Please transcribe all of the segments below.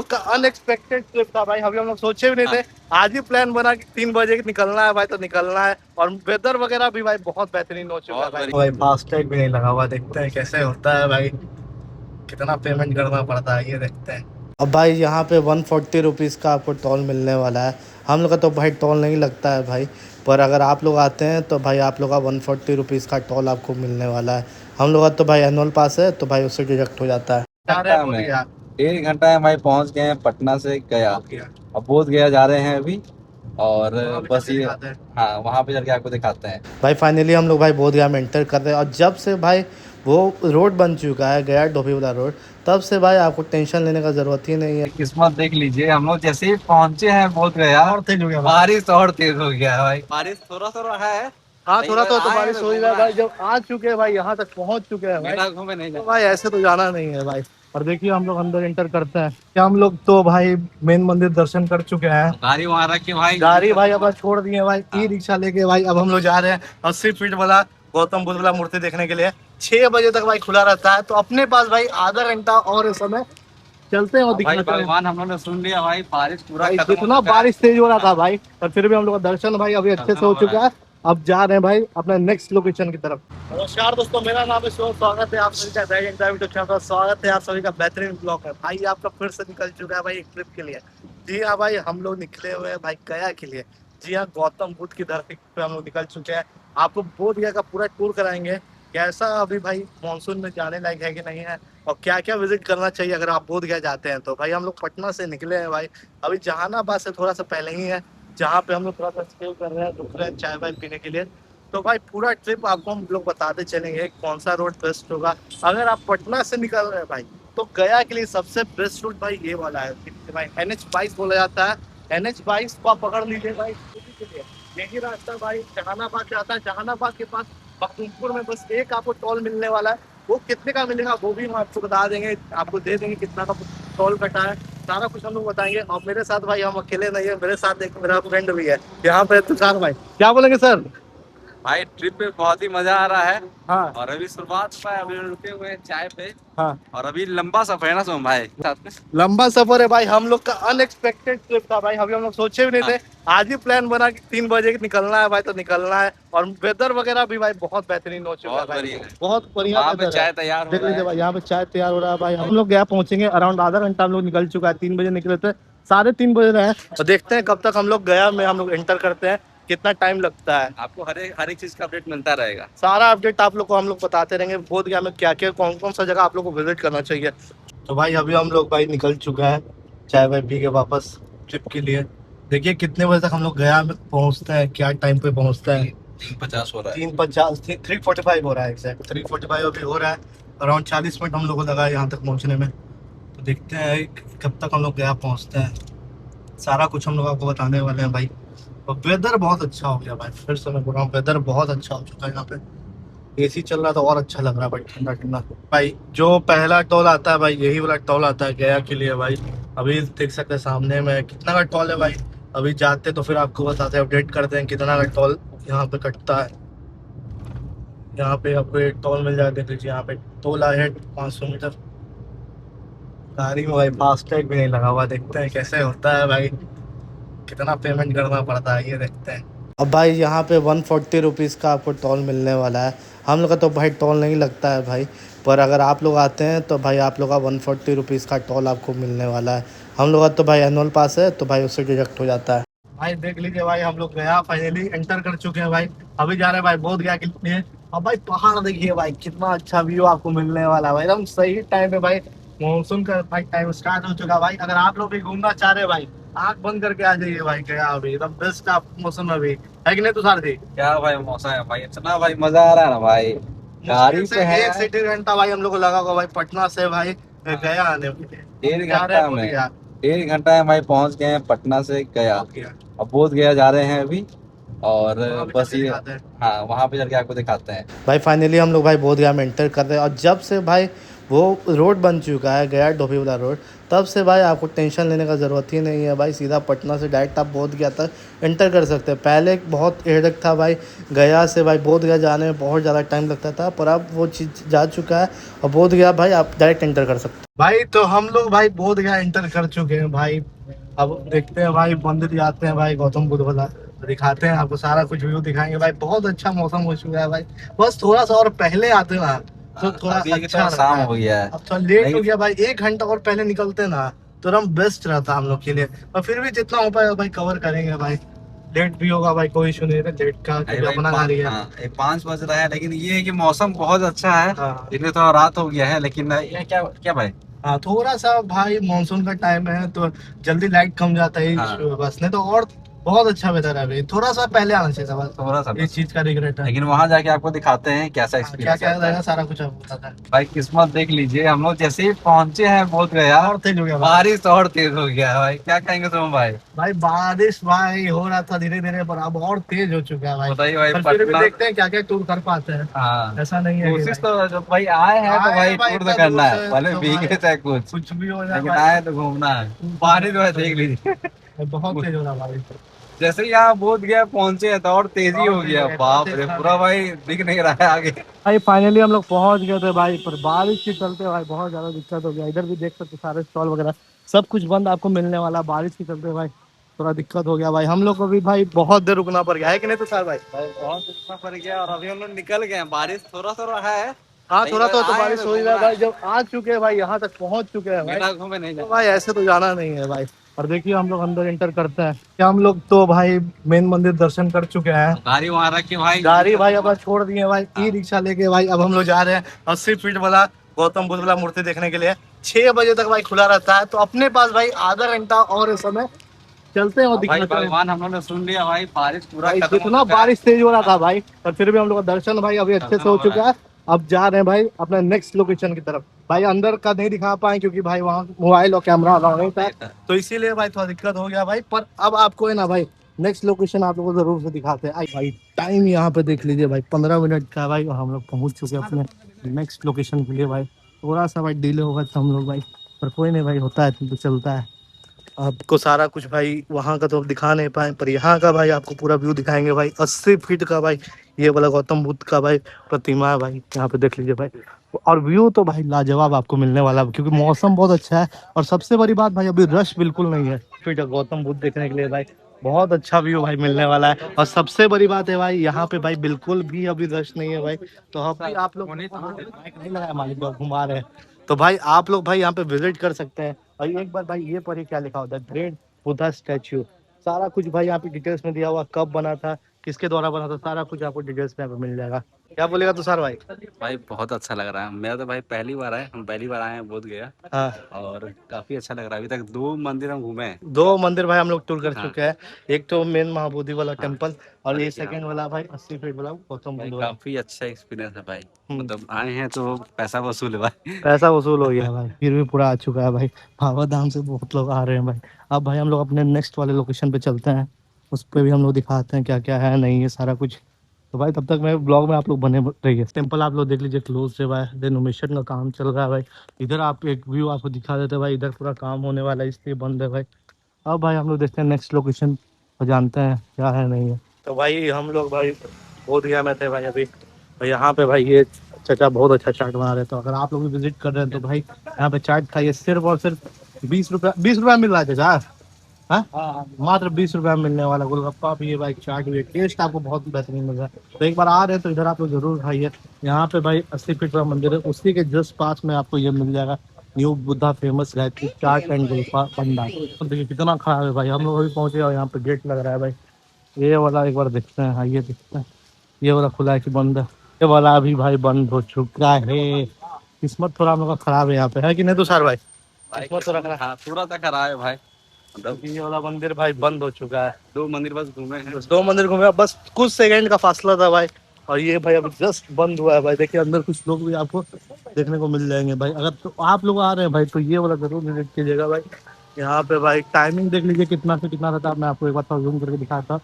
का unexpected trip था भाई। अभी हम लोग सोचे भी नहीं थे। आज ही प्लान बना कि 3 बजे निकलना है भाई, तो निकलना है। और वेदर वगैरह भी भाई बहुत बेहतरीन हो चुका है भाई। फास्टैग भी नहीं लगा हुआ, देखते हैं कैसे होता है भाई, कितना पेमेंट करना पड़ता है ये देखते हैं। अब भाई यहाँ पे 140 रुपीज़ का आपको टोल मिलने वाला है। हम लोग का तो भाई टोल नहीं लगता है भाई, पर अगर आप लोग आते हैं तो भाई आप लोग का 140 रुपीज़ का टोल आपको मिलने वाला है। हम लोग का तो भाई एनुअल पास है, तो भाई उससे डिडक्ट हो जाता है। घंटा में 1.5 घंटा में भाई पहुंच गए हैं पटना से गया। अब बोध गया जा रहे हैं अभी, और बस ये हाँ वहाँ पे जाके आपको दिखाते हैं। भाई फाइनली हम लोग भाई बोधगया में एंटर कर रहे हैं। और जब से भाई वो रोड बन चुका है गया डोभीवाला रोड, तब से भाई आपको टेंशन लेने का जरूरत ही नहीं है। किस्मत देख लीजिए, हम लोग जैसे ही पहुंचे हैं बोध गया और तेज हो गया, बारिश और तेज हो गया है भाई। बारिश थोड़ा थोड़ा है, हाँ थोड़ा तो बारिश हो ही रहा है भाई। जब आ चुके हैं भाई, यहाँ तक पहुँच चुके हैं भाई, घूमे नहीं तो भाई ऐसे तो जाना नहीं है भाई। और देखिए हम लोग अंदर एंटर करते हैं क्या, हम लोग तो भाई मेन मंदिर दर्शन कर चुके हैं। गाड़ी वहाँ रख के भाई, गाड़ी भाई अपना छोड़ दिए भाई, ई रिक्शा लेके भाई अब हम लोग जा रहे हैं 80 फीट वाला गौतम बुद्ध वाला मूर्ति देखने के लिए। 6 बजे तक भाई खुला रहता है, तो अपने पास भाई आधा घंटा और इस समय चलते हैं और भाई दिखाते हैं। भगवान हम लोगों ने सुन लिया भाई, बारिश पूरा भाई खत्म हो जितना चुका है। बारिश तेज हो रहा था भाई, पर फिर भी हम लोग का दर्शन भाई अभी अच्छे से हो चुका है। अब जा रहे हैं भाई अपने नेक्स्ट लोकेशन की तरफ। नमस्कार दोस्तों, मेरा नाम है शिव, स्वागत है आप सभी का यूट्यूब चैनल पर। स्वागत है आप सभी का बेहतरीन ब्लॉग है भाई। आपका फिर से निकल चुका है भाई एक ट्रिप के लिए। जी हाँ भाई, हम लोग निकले हुए हैं भाई गया के लिए। जी हाँ, गौतम बुद्ध की धरती पे हम लोग निकल चुके हैं। आपको बोध गया का पूरा टूर कराएंगे, कैसा अभी भाई मानसून में जाने लायक है कि नहीं है, और क्या क्या विजिट करना चाहिए अगर आप बोध गया जाते हैं तो। भाई हम लोग पटना से निकले हैं भाई, अभी जहानाबाद से थोड़ा सा पहले ही है, जहाँ पे हम लोग थोड़ा सा स्टे कर रहे हैं, रुक रहे हैं चाय वाय पीने के लिए। तो भाई पूरा ट्रिप आपको हम लोग बताते चलेंगे कौन सा रोड बेस्ट होगा। अगर आप पटना से निकल रहे हैं भाई, तो गया के लिए सबसे बेस्ट रूट भाई ये वाला है भाई, NH 22 बोला जाता है। NH 22 को आप पकड़ लीजिए भाई के लिए। यही रास्ता भाई जहानाबाद से आता है। जहानाबाद के पास बख्तियारपुर में बस एक आपको टोल मिलने वाला है। वो कितने का मिलेगा वो भी हम आपको बता देंगे, आपको दे देंगे कितना का टोल कटा है, सारा कुछ हम लोग बताएंगे। और मेरे साथ भाई हम अकेले नहीं है, मेरे साथ एक मेरा फ्रेंड भी है यहाँ पे, तुषार भाई। क्या बोलेंगे सर? भाई ट्रिप पे बहुत ही मजा आ रहा है। हाँ और अभी शुरुआत पे अभी रुके हुए हैं चाय पे। हाँ, और अभी लंबा सफर है ना सोम भाई साथ में। लंबा सफर है भाई। हम लोग का अनएक्सपेक्टेड ट्रिप था भाई। अभी हम लोग सोचे भी नहीं थे। आज ही प्लान बना कि 3 बजे निकलना है भाई, तो निकलना है। और वेदर वगैरह भी भाई बहुत बेहतरीन हो चुका है भाई, बहुत बढ़िया वहाँ पे वेदर चाय है। तैयार हो देख रहा लीजिए है। भाई, यहाँ पे चाय तैयार हो रहा है भाई। हम लोग गया पहुंचेंगे अराउंड आधा घंटा हम लोग निकल चुका है। 3 बजे निकले थे, 3:30 बजे रहे हैं। और देखते हैं कब तक हम लोग गया में हम लोग एंटर करते हैं, कितना टाइम लगता है। आपको हर एक चीज का अपडेट मिलता रहेगा। सारा अपडेट आप लोग को हम लोग बताते रहेंगे। बोध गया में क्या क्या कौन कौन सा जगह आप लोग को विजिट करना चाहिए। तो भाई अभी हम लोग भाई निकल चुका है चाय वाय पी के वापस ट्रिप के लिए। देखिए कितने बजे तक हम लोग गया में पहुंचते हैं, क्या टाइम पे पहुंचता है। 3:50 हो रहा है। 3:50 3:45 हो रहा है, एग्जैक्ट 3:45 अभी हो रहा है। अराउंड 40 मिनट हम लोग को लगा है यहाँ तक पहुँचने में। तो देखते हैं कब तक हम लोग गया पहुँचते हैं, सारा कुछ हम लोग आपको बताने वाले हैं भाई। और वेदर बहुत अच्छा हो गया भाई, फिर से मैं बोल रहा हूँ वेदर बहुत अच्छा हो चुका है यहाँ पे। AC चल रहा था और अच्छा लग रहा है भाई, ठंडा ठंडा। भाई जो पहला टोल आता है भाई, यही वाला टोल आता है गया के लिए भाई। अभी देख सकते हैं सामने में कितना का टोल है भाई। अभी जाते तो फिर आपको बताते हैं, अपडेट करते हैं कितना का टोल यहाँ पे कटता है। यहाँ पे आपको एक टोल मिल जाए, देख लीजिए यहाँ पे टोल है 500 मीटर। गाड़ी में भाई फास्टैग भी नहीं लगा हुआ, देखते हैं कैसे होता है भाई, कितना पेमेंट करना पड़ता है ये देखते हैं। अब भाई यहाँ पे 140 रुपीज़ का आपको टोल मिलने वाला है। हम लोग का तो भाई टोल नहीं लगता है भाई, पर अगर आप लोग आते हैं तो भाई आप लोग का 140 रुपीज़ का टोल आपको मिलने वाला है। हम लोग का तो भाई एनुअल पास है, तो भाई उससे डिडक्ट हो जाता है। भाई देख लीजिए भाई, हम लोग गया फाइनली एंटर कर चुके हैं भाई। अभी जा रहे हैं भाई बोध गया के लिए। अब भाई पहाड़ देखिए भाई, कितना अच्छा व्यू आपको मिलने वाला है भाई, एकदम सही टाइम पे भाई। मानसून का भाई टाइम स्टार्ट हो चुका है भाई। अगर आप लोग भी घूमना चाह रहे हैं भाई, आंख बंद करके आ जाइए भाई गया। अभी एकदम बेस्ट आप मौसम अभी है कि नहीं तुषार जी? क्या भाई मौसम है भाई, इतना भाई मजा आ रहा है ना भाई। गाड़ी से पे है 1 से 1.5 घंटा भाई हम लोग को लगा होगा भाई पटना से भाई गया आने में। 1.5 घंटा में भाई पहुंच गए हैं पटना से गया। अब बोध गया जा रहे हैं अभी, और बस ये हाँ वहाँ पे जाके आपको दिखाते हैं। भाई फाइनली हम लोग भाई बोध गया में एंटर कर रहे हैं। और जब से भाई वो रोड बन चुका है गया डोभीवाला रोड, तब से भाई आपको टेंशन लेने का ज़रूरत ही नहीं है भाई। सीधा पटना से डायरेक्ट आप बोध गया तक एंटर कर सकते हैं। पहले बहुत हेडेक था भाई, गया से भाई बोध गया जाने में बहुत ज़्यादा टाइम लगता था, पर अब वो चीज़ जा चुका है। और बोध गया भाई आप डायरेक्ट एंटर कर सकते हैं। भाई तो हम लोग भाई बोध गया एंटर कर चुके हैं भाई। अब देखते हैं भाई, मंदिर जाते हैं भाई गौतम बुद्ध वाला, दिखाते हैं आपको सारा कुछ व्यू दिखाएंगे भाई। बहुत अच्छा मौसम हो चुका है भाई, बस थोड़ा सा और पहले आते ना तो थोड़ा अभी एक अच्छा तो रहता शाम है। हो गया है। अब थोड़ा लेट हो नहीं, गया भाई, 1 घंटा और पहले निकलते ना तो एकदम बेस्ट रहता हम लोग के लिए। और फिर भी जितना हो पाएगा भाई कवर करेंगे भाई। लेट भी होगा भाई, कोई इशू नहीं है लेट का, अरे क्योंकि भाई अपना गाड़ी है। हाँ, ये 5 बज रहा है, लेकिन ये है कि मौसम बहुत अच्छा है। हाँ इसलिए थोड़ा रात हो गया है, लेकिन ये क्या क्या भाई। हाँ, थोड़ा सा भाई मानसून का टाइम है तो जल्दी लाइट कम जाता है हाँ, बस, नहीं तो और बहुत अच्छा वेदर है अभी। थोड़ा सा पहले आना चाहिए था थोड़ा सा बस, इस बस। चीज का रिग्रेट है। लेकिन वहां जाके आपको दिखाते हैं कैसा हाँ, क्या एक्सपीरियंस क्या रहता रहेगा है। सारा कुछ आपको बताता है। भाई किस्मत देख लीजिए, हम लोग जैसे ही पहुंचे हैं बोध गया, और तेज हो गया भाई। बारिश और तेज हो गया है भाई। क्या कहेंगे तुम भाई। भाई बारिश भाई हो रहा था धीरे धीरे, पर अब और तेज हो चुका है भाई। बताइए भाई पर फिर भी पटना। देखते हैं क्या क्या टूर कर पाते हैं। हाँ, ऐसा नहीं है कि कोशिश भाई तो जब भाई आए हैं तो आए हैं भाई भाई टूर तो इतना दूर करना है, से भले तो भाई भीगे चाहे कुछ, कुछ भी हो जाए लेकिन भाई। आए तो घूमना है। बारिश जो है देख लीजिए। बहुत तेज हो रहा भाई। जैसे ही यहाँ बोध गया पहुंचे हैं तो और तेजी और हो तेज हो गया, गया, इतना बाप तेज रे, था पूरा नहीं। भाई दिख नहीं रहा है आगे। भाई फाइनली हम लोग पहुंच गए थे भाई, पर बारिश के चलते भाई बहुत ज्यादा दिक्कत हो गया। इधर भी देख सकते सारे स्टॉल वगैरह सब कुछ बंद आपको मिलने वाला, बारिश के चलते भाई थोड़ा दिक्कत हो गया भाई। हम लोग को भी भाई बहुत देर रुकना पड़ गया है कि नहीं तो सर भाई। भाई बहुत रुकना पड़ गया, और अभी हम लोग निकल गए हैं, बारिश थोड़ा थोड़ा है। हाँ लेकिन थोड़ा भाई तो आए हैं बारिश तो हो ही रहा है घूमना भाई, है, जब आ चुके हैं भाई यहाँ तक पहुंच चुके हैं भाई, बिना घूमे नहीं तो जाना। भाई ऐसे तो जाना नहीं है भाई। और देखिए हम लोग अंदर एंटर करते हैं क्या, हम लोग तो भाई मेन मंदिर दर्शन कर चुके हैं। गाड़ी वहां रख के भाई गाड़ी भाई अब छोड़ दिए भाई, हाँ, ई रिक्शा लेके भाई अब हम लोग जा रहे हैं 80 फीट वाला गौतम बुद्ध वाला मूर्ति देखने के लिए। 6 बजे तक भाई खुला रहता है, तो अपने पास भाई आधा घंटा और इस समय चलते हैं और भाई दिखाते हैं। भगवान हम लोग ने सुन लिया भाई, बारिश पूरा भाई खत्म हो जितना चुका है। बारिश तेज हो रहा था भाई, पर फिर भी हम लोग का दर्शन भाई अभी अच्छे दर्शन से हो हो रहा चुका है। अब जा रहे हैं भाई अपने नेक्स्ट लोकेशन की तरफ। भाई अंदर का नहीं दिखा पाए क्योंकि भाई वहाँ मोबाइल और कैमरा अलाउ नहीं था, है। तो इसीलिए भाई थोड़ा दिक्कत हो गया भाई। पर अब आपको है ना भाई नेक्स्ट लोकेशन आप लोगों को जरूर से दिखाते हैं। भाई टाइम यहाँ पे देख लीजिए भाई, 15 मिनट का है भाई, और हम लोग पहुंच चुके हैं अपने नेक्स्ट लोकेशन के लिए भाई। थोड़ा सा भाई डिले होगा तो हम लोग भाई, पर कोई नहीं भाई, होता है तो चलता है। आपको सारा कुछ भाई वहाँ का तो अब दिखा नहीं पाए, पर यहाँ का भाई आपको पूरा व्यू दिखाएंगे भाई। 80 फीट का भाई ये वाला गौतम बुद्ध का भाई प्रतिमा है भाई, यहाँ पे देख लीजिए भाई। और व्यू तो भाई लाजवाब आपको मिलने वाला है, क्योंकि मौसम बहुत अच्छा है। और सबसे बड़ी बात भाई अभी रश बिल्कुल नहीं है फिर गौतम बुद्ध देखने के लिए भाई। बहुत अच्छा व्यू भाई मिलने वाला है। और सबसे बड़ी बात है भाई यहाँ पे भाई बिल्कुल भी अभी रश नहीं है भाई। तो अभी आप लोग माइक नहीं लगाया, मालिक लोग घुमा रहे हैं, तो भाई आप लोग भाई यहाँ पे विजिट कर सकते हैं। और एक बार भाई ये पढ़िए क्या लिखा होता है, ग्रेट बुद्धा स्टैच्यू। सारा कुछ भाई यहाँ पे डिटेल्स में दिया हुआ, कब बना था, किसके द्वारा बना था, सारा कुछ आपको डिटेल्स में यहाँ पे मिल जाएगा। क्या बोलेगा तुषार भाई। भाई बहुत अच्छा लग रहा है, मेरा तो भाई पहली बार है, हम पहली बार आए हैं बोध गया, हाँ, और काफी अच्छा लग रहा है। अभी तक 2 मंदिर हम घूमे हैं। 2 मंदिर भाई हम लोग टूर कर हाँ चुके हैं। एक तो मेन महाबोधि वाला हाँ, टेम्पल, और और ये एक यहाँ सेकंड वाला भाई 80 फीट वाला गौतम भाई बुद्ध वाला। काफी अच्छा एक्सपीरियंस है भाई। हम्म, मतलब आए हैं तो पैसा वसूल है भाई। पैसा वसूल हो गया भाई, फिर भी पूरा आ चुका है भाई। बाबा धाम से बहुत लोग आ रहे हैं भाई। अब भाई हम लोग अपने नेक्स्ट वाले लोकेशन पे चलते हैं, उस पर भी हम लोग दिखाते हैं क्या क्या है नहीं है सारा कुछ। तो भाई तब तक मैं ब्लॉग में आप लोग बने रहिए। टेम्पल आप लोग देख लीजिए क्लोज है भाई, रेनोवेशन का काम चल रहा है भाई। इधर आप एक व्यू आपको दिखा देते हैं भाई, इधर पूरा काम होने वाला है इसलिए बंद है भाई। अब भाई हम लोग देखते हैं नेक्स्ट लोकेशन और जानते हैं क्या है नहीं है। तो भाई हम लोग भाई बोध गया में थे भाई अभी, और यहाँ पे भाई ये चाचा बहुत अच्छा चाट बना रहे, तो अगर आप लोग भी विजिट कर रहे हैं तो भाई यहाँ पे चाट खाइए। सिर्फ और सिर्फ 20 रुपया, 20 रुपया मिल रहा है चाचा। हाँ मात्र 20 रुपया में मिलने वाला गोलगप्पा भी है भाई, चाट भी है, टेस्ट आपको बहुत बेहतरीन मिल रहा है। तो एक बार आ रहे हैं तो इधर आप लोग जरूर खाइए। यहाँ पे भाई 80 फीट का मंदिर है, उसी के जस्ट पास में आपको ये मिल जाएगा new Buddha famous Gayatri chaat and golgappa भंडार। तो देखिए कितना खराब है भाई, हम लोग अभी पहुंचे और यहाँ पे गेट लग रहा है भाई। ये वाला एक बार देखते हैं, हाँ ये देखते हैं ये वाला खुला है कि बंद है। ये वाला अभी भाई बंद हो चुका है। किस्मत थोड़ा हम लोग का खराब है यहाँ पे, है कि नहीं तुषार भाई। भाई किस्मत थोड़ा खराब, हाँ, थोड़ा सा खराब है भाई। मतलब क्योंकि ये वाला मंदिर भाई बंद हो चुका है। 2 मंदिर बस घूमे हैं। बस 2 मंदिर घूमे, बस कुछ सेकंड का फासला था भाई। और ये भाई अभी जस्ट बंद हुआ है भाई। देखिए अंदर कुछ लोग भी आपको देखने को मिल जाएंगे भाई। अगर तो आप लोग आ रहे हैं भाई तो ये वाला जरूर विजिट कीजिएगा भाई। यहाँ पे भाई टाइमिंग देख लीजिए कितना से कितना रहता है, मैं आपको एक बार जूम करके दिखाता हूँ।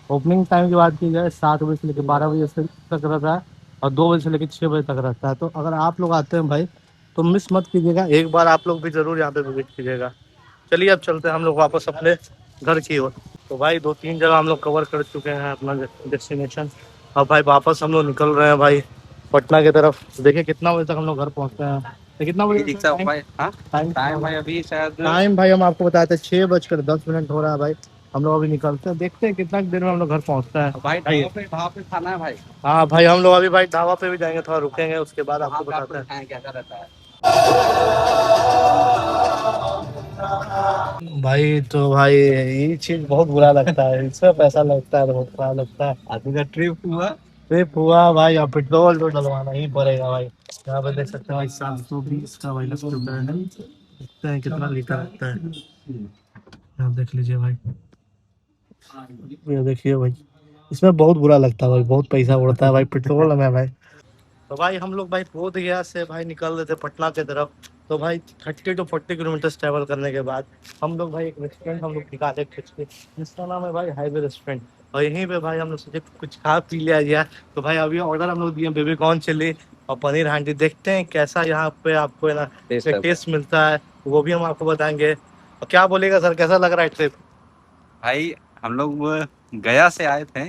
ओपनिंग टाइम की बात की जाए 7 बजे से लेकर 12 बजे से तक रहता है, और 2 बजे से लेकर 6 बजे तक रहता है। तो अगर आप लोग आते हैं भाई तो मिस मत कीजिएगा, एक बार आप लोग भी जरूर यहाँ पे विजिट कीजिएगा। चलिए अब चलते हैं हम लोग वापस अपने घर की ओर। तो भाई 2-3 जगह हम लोग कवर कर चुके हैं अपना डेस्टिनेशन। अब भाई वापस हम लोग निकल रहे हैं भाई पटना की तरफ। देखिए कितना बजे तक हम लोग घर पहुँचते हैं, तो कितना बजे रिक्शा भाई, हाँ टाइम टाइम भाई अभी शायद टाइम भाई हम आपको बताते हैं 6:10 हो रहा है भाई। हम लोग अभी निकलते हैं, देखते हैं कितना देर में हम लोग घर पहुंचता है। भाई ढाबा पे खाना है भाई। हाँ भाई हम लोग अभी भाई ढाबा पे भी जाएंगे, थोड़ा रुकेंगे, उसके बाद आपको वहाँ पे आपको बताते हैं। दिखाएं क्या क्या रहता है। भाई तो भाई ये चीज बहुत बुरा लगता है, इसमें पैसा लगता है तो बहुत बुरा लगता है। आदमी का ट्रिप हुआ। ट्रिप हुआ भाई, अब पेट्रोल तो डलवाना ही पड़ेगा भाई। यहाँ पे देख सकते हैं भाई 720 का भाई लगता है, देखते हैं कितना लीटर लगता है। यहाँ देख लीजिए भाई, ये देखिए भाई, इसमें बहुत बुरा लगता है भाई, बहुत पैसा उड़ता है भाई पेट्रोल में भाई। तो भाई हम लोग भाई बोध गया से भाई निकल रहे थे पटना की तरफ। तो भाई 30 to 40 किलोमीटर ट्रैवल करने के बाद हम लोग भाई एक रेस्टोरेंट हम लोग निकाले खींच के, जिसका नाम है भाई हाईवे रेस्टोरेंट। और यहीं पे भाई हम लोग सोचे कुछ खा पी लिया गया। तो भाई अभी ऑर्डर हम लोग दिए बेबी कॉर्न चिल्ली और पनीर हांडी, देखते हैं कैसा यहाँ पे आपको है ना टेस्ट मिलता है, वो भी हम आपको बताएंगे। और क्या बोलेगा सर, कैसा लग रहा है ट्रिप? भाई हम लोग गया से आए थे,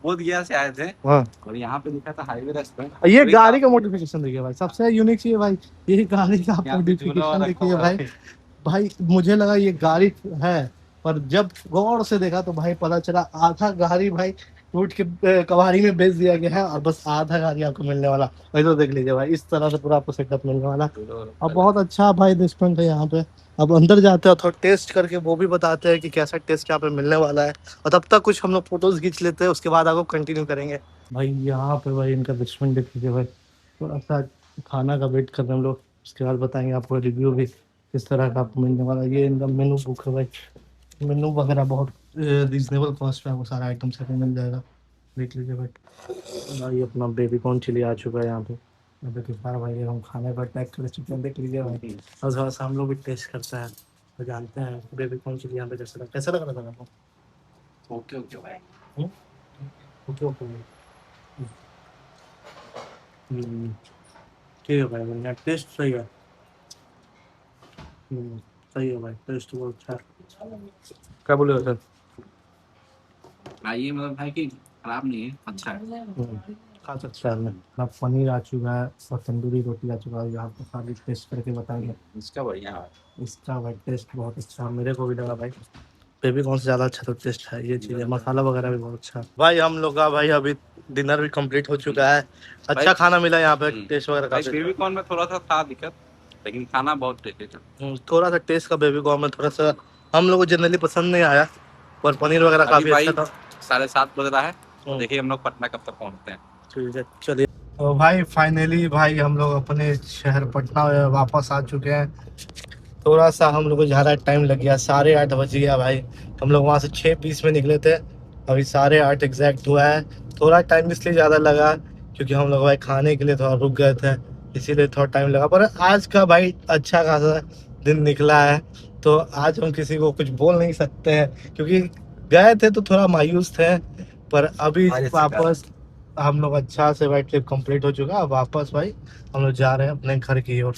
बोध गया से आए थे, हाँ, और यहाँ पे लिखा था हाईवे रेस्टोरेंट। ये गाड़ी का मॉडिफिकेशन देखिए भाई, सबसे यूनिक चीज भाई ये गाड़ी का यहाँ पे झूला मॉडिफिकेशन रखा देखिए हुआ भाई। है। भाई मुझे लगा ये गाड़ी है, पर जब गौर से देखा तो भाई पता चला आधा गाड़ी भाई टूट के कबाड़ी में बेच दिया गया है, और बस आधा गाड़ी आपको मिलने वाला। वही तो देख लीजिए भाई, इस तरह से पूरा आपको सेटअप मिलने वाला। अब बहुत अच्छा भाई रेस्टोरेंट है यहाँ पे। अब अंदर जाते हैं थोड़ा टेस्ट करके वो भी बताते हैं कि कैसा टेस्ट यहाँ पे मिलने वाला है। और तब तक कुछ हम लोग फोटोज खींच लेते हैं, उसके बाद आपको कंटिन्यू करेंगे। भाई यहाँ पे भाई इनका रेस्टोरेंट देख लीजिए भाई, थोड़ा सा खाना का वेट कर रहे हैं हम लोग, उसके बाद बताएंगे आपको रिव्यू भी किस तरह का आपको मिलने वाला है। ये इनका मेनू बुक है भाई, मेनू वगैरह बहुत रीजनेबल कॉस्ट में आपको सारा आइटम से मिल जाएगा, देख लीजिए भाई। भाई अपना बेबी कॉर्न चिली आ चुका है यहाँ पे। यहाँ पे कितना भाई हम खाने पर पैक कर चुके हैं, देख लीजिए भाई। और थोड़ा सा हम लोग भी टेस्ट करते हैं तो जानते हैं बेबी कॉर्न चिली यहाँ पे कैसा लग रहा था आपको? ओके ओके भाई। Okay okay. ठीक है भाई, बढ़िया टेस्ट सही है। सही है भाई, टेस्ट बहुत अच्छा है। क्या बोले सर? ये मतलब भाई कि खराब नहीं है, अच्छा है। खा सकते हैं हमें। अब पनीर आ चुका है और तंदूरी रोटी आ चुका है, यहाँ पे सारी टेस्ट करके बताएंगे। इसका बढ़िया है। इसका भाई टेस्ट बहुत अच्छा मेरे को भी लगा भाई, बेबी कौन से ज़्यादा अच्छा तो टेस्ट है, ये चीज़ है, मसाला वगैरह भी बहुत अच्छा है। भाई हम लोग का भाई अभी डिनर भी कंप्लीट हो चुका है, अच्छा खाना मिला यहाँ पे, टेस्ट वगैरह भाई काफी बेबी कॉर्न में थोड़ा सा था दिक्कत, लेकिन खाना बहुत टेस्टी था। थोड़ा सा टेस्ट का बेबी कॉर्न में थोड़ा सा हम लोग को जनरली पसंद नहीं आया, पर पनीर वगैरह काफी अच्छा था। 7:30 बज रहा है, देखिए हम लोग पटना कब तक पहुँचते हैं। ठीक है चलिए। तो भाई फाइनली भाई हम लोग अपने शहर पटना वापस आ चुके हैं। थोड़ा सा हम लोग को ज़्यादा टाइम लग गया, 8:30 बज गया भाई। हम लोग वहाँ से 6:20 में निकले थे, अभी 8:30 एग्जैक्ट हुआ है। थोड़ा टाइम इसलिए ज़्यादा लगा क्योंकि हम लोग भाई खाने के लिए थोड़ा रुक गए थे, इसीलिए थोड़ा टाइम लगा। पर आज का भाई अच्छा खासा दिन निकला है, तो आज हम किसी को कुछ बोल नहीं सकते हैं क्योंकि गए थे तो थोड़ा मायूस थे, पर अभी वापस हम लोग अच्छा से भाई ट्रिप कंप्लीट हो चुका है। वापस भाई हम लोग जा रहे हैं अपने घर की ओर।